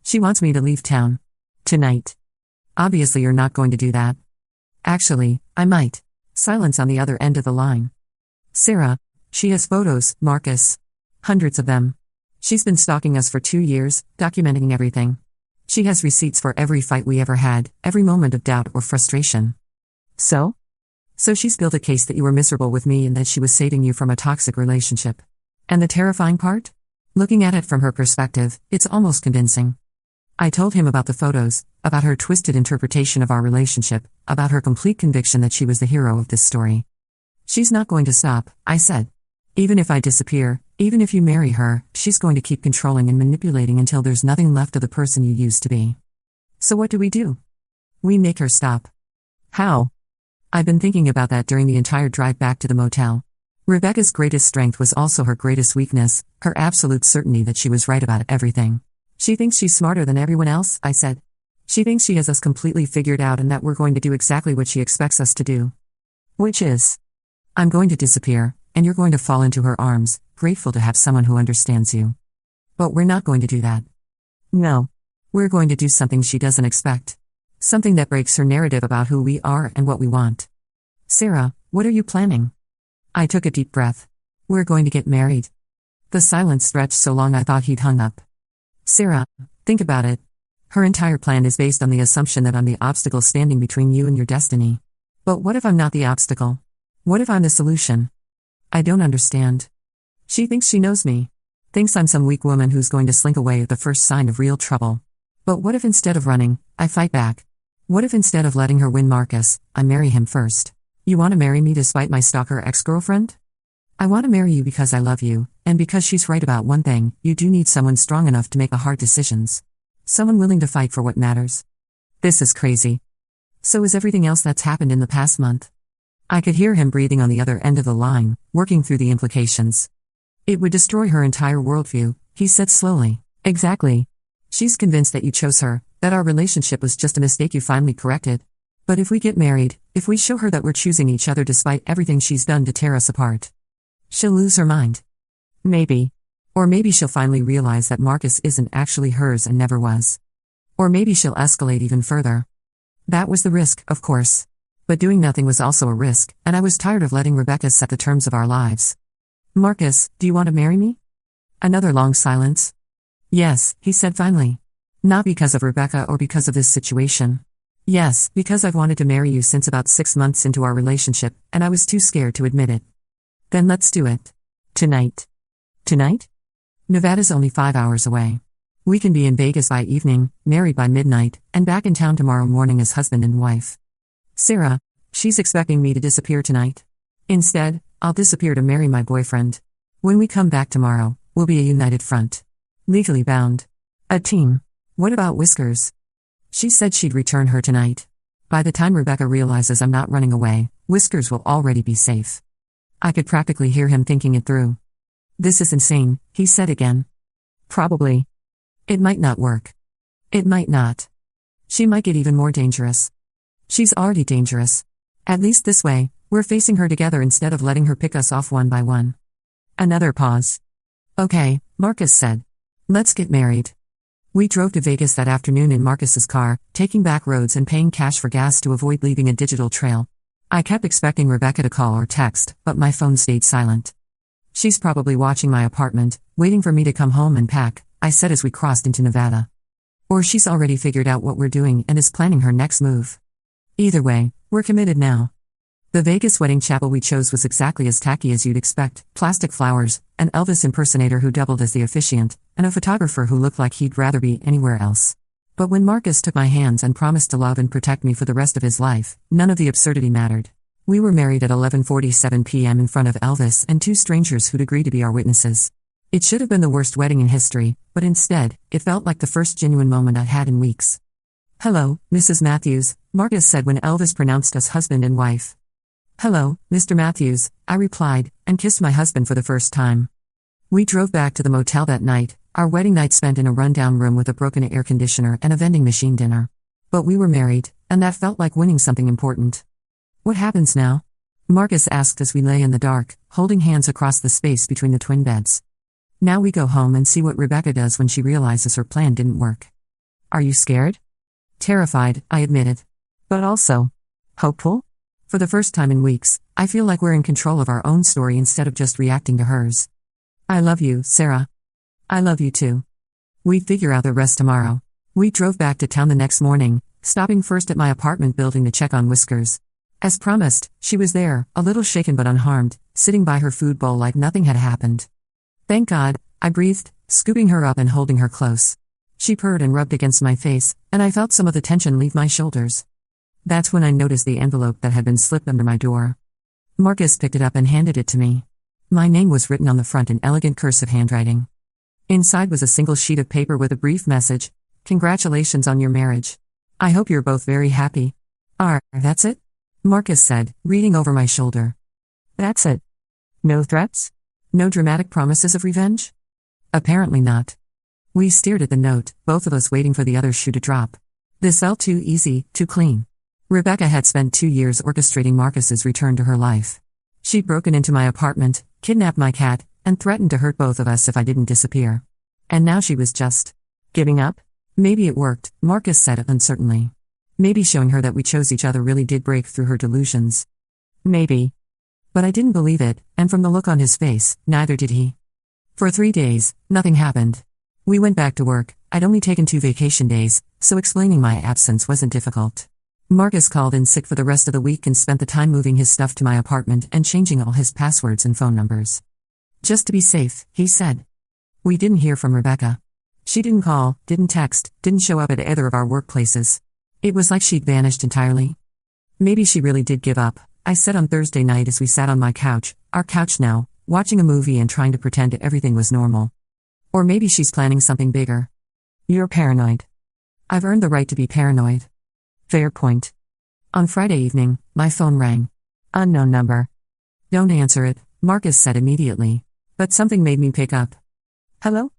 She wants me to leave town. Tonight. Obviously you're not going to do that. Actually, I might. Silence on the other end of the line. Sarah, she has photos, Marcus. Hundreds of them. She's been stalking us for 2 years, documenting everything. She has receipts for every fight we ever had, every moment of doubt or frustration. So she's built a case that you were miserable with me and that she was saving you from a toxic relationship. And the terrifying part? Looking at it from her perspective, it's almost convincing. I told him about the photos, about her twisted interpretation of our relationship, about her complete conviction that she was the hero of this story. She's not going to stop, I said. Even if I disappear, even if you marry her, she's going to keep controlling and manipulating until there's nothing left of the person you used to be. So what do? We make her stop. How? I've been thinking about that during the entire drive back to the motel. Rebecca's greatest strength was also her greatest weakness, her absolute certainty that she was right about everything. She thinks she's smarter than everyone else, I said. She thinks she has us completely figured out and that we're going to do exactly what she expects us to do. Which is, I'm going to disappear, and you're going to fall into her arms, grateful to have someone who understands you. But we're not going to do that. No. We're going to do something she doesn't expect. Something that breaks her narrative about who we are and what we want. Sarah, what are you planning? I took a deep breath. We're going to get married. The silence stretched so long I thought he'd hung up. Sarah, think about it. Her entire plan is based on the assumption that I'm the obstacle standing between you and your destiny. But what if I'm not the obstacle? What if I'm the solution? I don't understand. She thinks she knows me. Thinks I'm some weak woman who's going to slink away at the first sign of real trouble. But what if instead of running, I fight back? What if instead of letting her win Marcus, I marry him first? You want to marry me despite my stalker ex-girlfriend? I want to marry you because I love you, and because she's right about one thing, you do need someone strong enough to make the hard decisions. Someone willing to fight for what matters. This is crazy. So is everything else that's happened in the past month. I could hear him breathing on the other end of the line, working through the implications. It would destroy her entire worldview, he said slowly. Exactly. She's convinced that you chose her, that our relationship was just a mistake you finally corrected. But if we get married, if we show her that we're choosing each other despite everything she's done to tear us apart, she'll lose her mind. Maybe. Or maybe she'll finally realize that Marcus isn't actually hers and never was. Or maybe she'll escalate even further. That was the risk, of course. But doing nothing was also a risk, and I was tired of letting Rebecca set the terms of our lives. Marcus, do you want to marry me? Another long silence. Yes, he said finally. Not because of Rebecca or because of this situation. Yes, because I've wanted to marry you since about 6 months into our relationship, and I was too scared to admit it. Then let's do it. Tonight. Tonight? Nevada's only 5 hours away. We can be in Vegas by evening, married by midnight, and back in town tomorrow morning as husband and wife. Sarah, she's expecting me to disappear tonight. Instead, I'll disappear to marry my boyfriend. When we come back tomorrow, we'll be a united front. Legally bound. A team. What about Whiskers? She said she'd return her tonight. By the time Rebecca realizes I'm not running away, Whiskers will already be safe. I could practically hear him thinking it through. This is insane, he said again. Probably. It might not work. It might not. She might get even more dangerous. She's already dangerous. At least this way, we're facing her together instead of letting her pick us off one by one. Another pause. Okay, Marcus said. Let's get married. We drove to Vegas that afternoon in Marcus's car, taking back roads and paying cash for gas to avoid leaving a digital trail. I kept expecting Rebecca to call or text, but my phone stayed silent. She's probably watching my apartment, waiting for me to come home and pack, I said as we crossed into Nevada. Or she's already figured out what we're doing and is planning her next move. Either way, we're committed now. The Vegas wedding chapel we chose was exactly as tacky as you'd expect: plastic flowers, an Elvis impersonator who doubled as the officiant, and a photographer who looked like he'd rather be anywhere else. But when Marcus took my hands and promised to love and protect me for the rest of his life, none of the absurdity mattered. We were married at 11:47 p.m. in front of Elvis and two strangers who'd agreed to be our witnesses. It should have been the worst wedding in history, but instead, it felt like the first genuine moment I'd had in weeks. "Hello, Mrs. Matthews," Marcus said when Elvis pronounced us husband and wife. "Hello, Mr. Matthews," I replied, and kissed my husband for the first time. We drove back to the motel that night, our wedding night spent in a rundown room with a broken air conditioner and a vending machine dinner. But we were married, and that felt like winning something important. "What happens now?" Marcus asked as we lay in the dark, holding hands across the space between the twin beds. "Now we go home and see what Rebecca does when she realizes her plan didn't work." "Are you scared?" "Terrified," I admitted. "But also hopeful? For the first time in weeks, I feel like we're in control of our own story instead of just reacting to hers." "I love you, Sarah." "I love you too." We'd figure out the rest tomorrow. We drove back to town the next morning, stopping first at my apartment building to check on Whiskers. As promised, she was there, a little shaken but unharmed, sitting by her food bowl like nothing had happened. "Thank God," I breathed, scooping her up and holding her close. She purred and rubbed against my face, and I felt some of the tension leave my shoulders. That's when I noticed the envelope that had been slipped under my door. Marcus picked it up and handed it to me. My name was written on the front in elegant cursive handwriting. Inside was a single sheet of paper with a brief message: "Congratulations on your marriage. I hope you're both very happy." That's it?" Marcus said, reading over my shoulder. "That's it? No threats? No dramatic promises of revenge?" "Apparently not." We stared at the note, both of us waiting for the other shoe to drop. This felt too easy, too clean. Rebecca had spent 2 years orchestrating Marcus's return to her life. She'd broken into my apartment, kidnapped my cat, and threatened to hurt both of us if I didn't disappear. And now she was just giving up? Maybe it worked, Marcus said uncertainly. Maybe showing her that we chose each other really did break through her delusions. Maybe. But I didn't believe it, and from the look on his face, neither did he. For 3 days, nothing happened. We went back to work. I'd only taken 2 vacation days, so explaining my absence wasn't difficult. Marcus called in sick for the rest of the week and spent the time moving his stuff to my apartment and changing all his passwords and phone numbers. "Just to be safe," he said. We didn't hear from Rebecca. She didn't call, didn't text, didn't show up at either of our workplaces. It was like she'd vanished entirely. "Maybe she really did give up," I said on Thursday night as we sat on my couch, our couch now, watching a movie and trying to pretend everything was normal. "Or maybe she's planning something bigger." "You're paranoid." "I've earned the right to be paranoid." "Fair point." On Friday evening, my phone rang. Unknown number. "Don't answer it," Marcus said immediately. But something made me pick up. "Hello?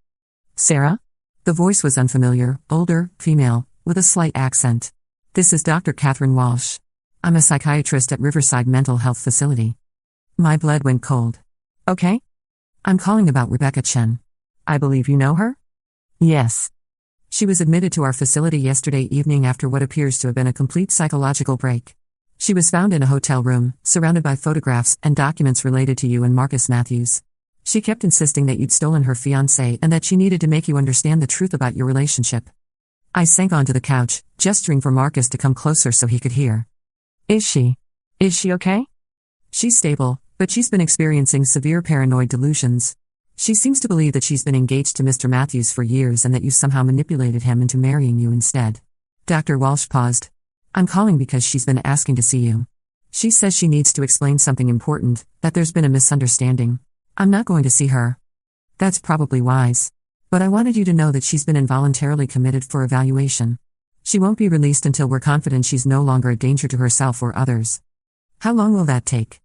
Sarah?" The voice was unfamiliar, older, female, with a slight accent. "This is Dr. Catherine Walsh. I'm a psychiatrist at Riverside Mental Health Facility." My blood went cold. "Okay? I'm calling about Rebecca Chen. I believe you know her?" "Yes. She was admitted to our facility yesterday evening after what appears to have been a complete psychological break. She was found in a hotel room, surrounded by photographs and documents related to you and Marcus Matthews. She kept insisting that you'd stolen her fiancé and that she needed to make you understand the truth about your relationship." I sank onto the couch, gesturing for Marcus to come closer so he could hear. Is she okay?" "She's stable, but she's been experiencing severe paranoid delusions. She seems to believe that she's been engaged to Mr. Matthews for years and that you somehow manipulated him into marrying you instead." Dr. Walsh paused. "I'm calling because she's been asking to see you. She says she needs to explain something important, that there's been a misunderstanding. I'm not going to see her." "That's probably wise. But I wanted you to know that she's been involuntarily committed for evaluation. She won't be released until we're confident she's no longer a danger to herself or others." "How long will that take?"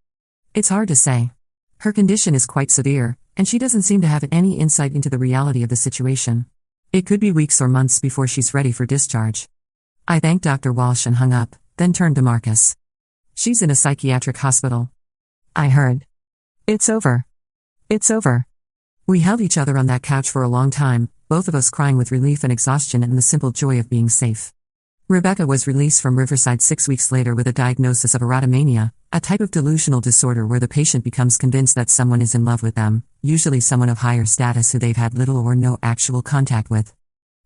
"It's hard to say. Her condition is quite severe, and she doesn't seem to have any insight into the reality of the situation. It could be weeks or months before she's ready for discharge." I thanked Dr. Walsh and hung up, then turned to Marcus. "She's in a psychiatric hospital." "I heard. It's over. It's over." We held each other on that couch for a long time, both of us crying with relief and exhaustion and the simple joy of being safe. Rebecca was released from Riverside 6 weeks later with a diagnosis of erotomania, a type of delusional disorder where the patient becomes convinced that someone is in love with them, usually someone of higher status who they've had little or no actual contact with.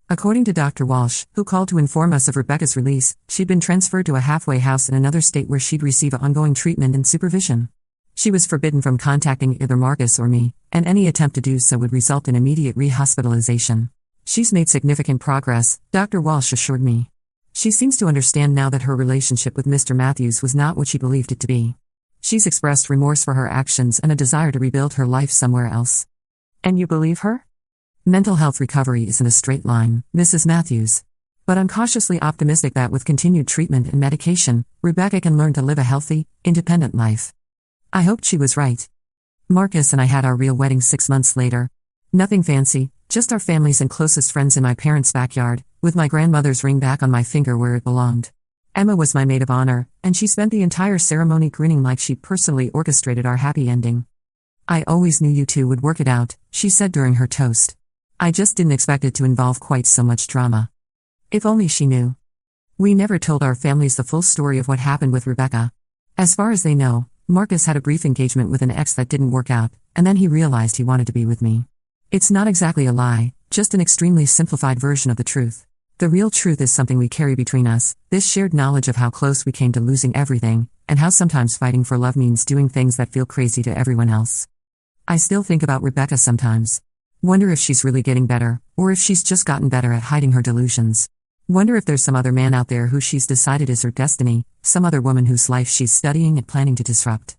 According to Dr. Walsh, who called to inform us of Rebecca's release, she'd been transferred to a halfway house in another state where she'd receive ongoing treatment and supervision. She was forbidden from contacting either Marcus or me, and any attempt to do so would result in immediate rehospitalization. She's made significant progress, Dr. Walsh assured me. She seems to understand now that her relationship with Mr. Matthews was not what she believed it to be. She's expressed remorse for her actions and a desire to rebuild her life somewhere else. And you believe her? Mental health recovery isn't a straight line, Mrs. Matthews. But I'm cautiously optimistic that with continued treatment and medication, Rebecca can learn to live a healthy, independent life. I hoped she was right. Marcus and I had our real wedding 6 months later. Nothing fancy, just our families and closest friends in my parents' backyard, with my grandmother's ring back on my finger where it belonged. Emma was my maid of honor, and she spent the entire ceremony grinning like she'd personally orchestrated our happy ending. I always knew you two would work it out, she said during her toast. I just didn't expect it to involve quite so much drama. If only she knew. We never told our families the full story of what happened with Rebecca. As far as they know, Marcus had a brief engagement with an ex that didn't work out, and then he realized he wanted to be with me. It's not exactly a lie, just an extremely simplified version of the truth. The real truth is something we carry between us, this shared knowledge of how close we came to losing everything, and how sometimes fighting for love means doing things that feel crazy to everyone else. I still think about Rebecca sometimes. Wonder if she's really getting better, or if she's just gotten better at hiding her delusions. Wonder if there's some other man out there who she's decided is her destiny, some other woman whose life she's studying and planning to disrupt.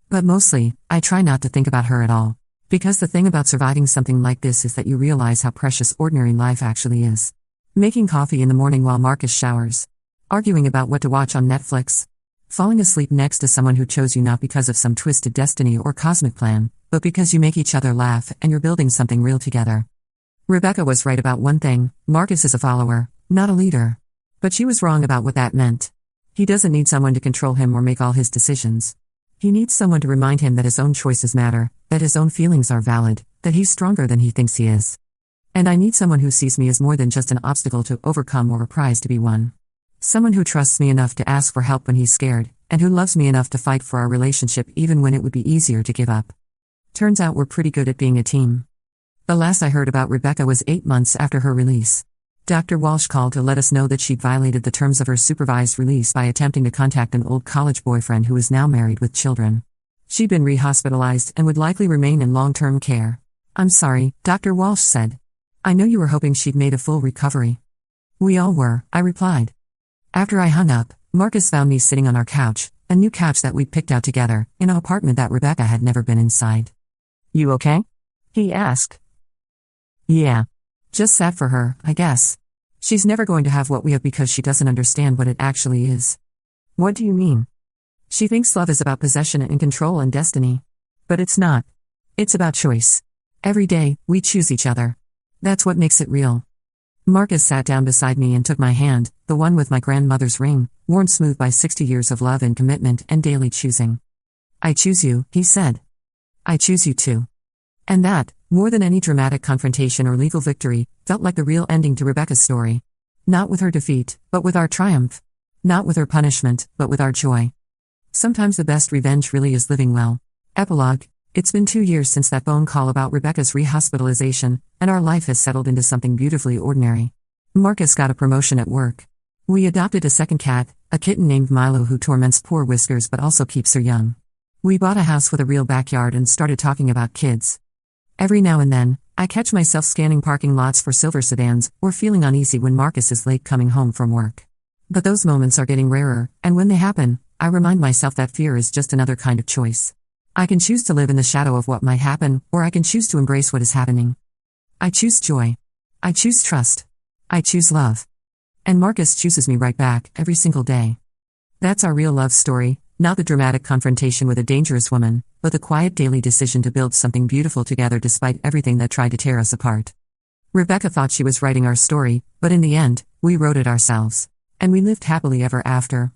But mostly, I try not to think about her at all. Because the thing about surviving something like this is that you realize how precious ordinary life actually is. Making coffee in the morning while Marcus showers. Arguing about what to watch on Netflix. Falling asleep next to someone who chose you not because of some twisted destiny or cosmic plan, but because you make each other laugh and you're building something real together. Rebecca was right about one thing, Marcus is a follower, not a leader. But she was wrong about what that meant. He doesn't need someone to control him or make all his decisions. He needs someone to remind him that his own choices matter, that his own feelings are valid, that he's stronger than he thinks he is. And I need someone who sees me as more than just an obstacle to overcome or a prize to be won. Someone who trusts me enough to ask for help when he's scared, and who loves me enough to fight for our relationship even when it would be easier to give up. Turns out we're pretty good at being a team. The last I heard about Rebecca was 8 months after her release. Dr. Walsh called to let us know that she'd violated the terms of her supervised release by attempting to contact an old college boyfriend who is now married with children. She'd been rehospitalized and would likely remain in long-term care. I'm sorry, Dr. Walsh said. I know you were hoping she'd made a full recovery. We all were, I replied. After I hung up, Marcus found me sitting on our couch, a new couch that we'd picked out together, in an apartment that Rebecca had never been inside. You okay? He asked. Yeah. Just sad for her, I guess. She's never going to have what we have because she doesn't understand what it actually is. What do you mean? She thinks love is about possession and control and destiny. But it's not. It's about choice. Every day, we choose each other. That's what makes it real. Marcus sat down beside me and took my hand, the one with my grandmother's ring, worn smooth by 60 years of love and commitment and daily choosing. I choose you, he said. I choose you too. And that, more than any dramatic confrontation or legal victory, felt like the real ending to Rebecca's story. Not with her defeat, but with our triumph. Not with her punishment, but with our joy. Sometimes the best revenge really is living well. Epilogue. It's been 2 years since that phone call about Rebecca's rehospitalization, and our life has settled into something beautifully ordinary. Marcus got a promotion at work. We adopted a second cat, a kitten named Milo who torments poor Whiskers but also keeps her young. We bought a house with a real backyard and started talking about kids. Every now and then, I catch myself scanning parking lots for silver sedans, or feeling uneasy when Marcus is late coming home from work. But those moments are getting rarer, and when they happen, I remind myself that fear is just another kind of choice. I can choose to live in the shadow of what might happen, or I can choose to embrace what is happening. I choose joy. I choose trust. I choose love. And Marcus chooses me right back, every single day. That's our real love story, not the dramatic confrontation with a dangerous woman, but the quiet daily decision to build something beautiful together despite everything that tried to tear us apart. Rebecca thought she was writing our story, but in the end, we wrote it ourselves. And we lived happily ever after.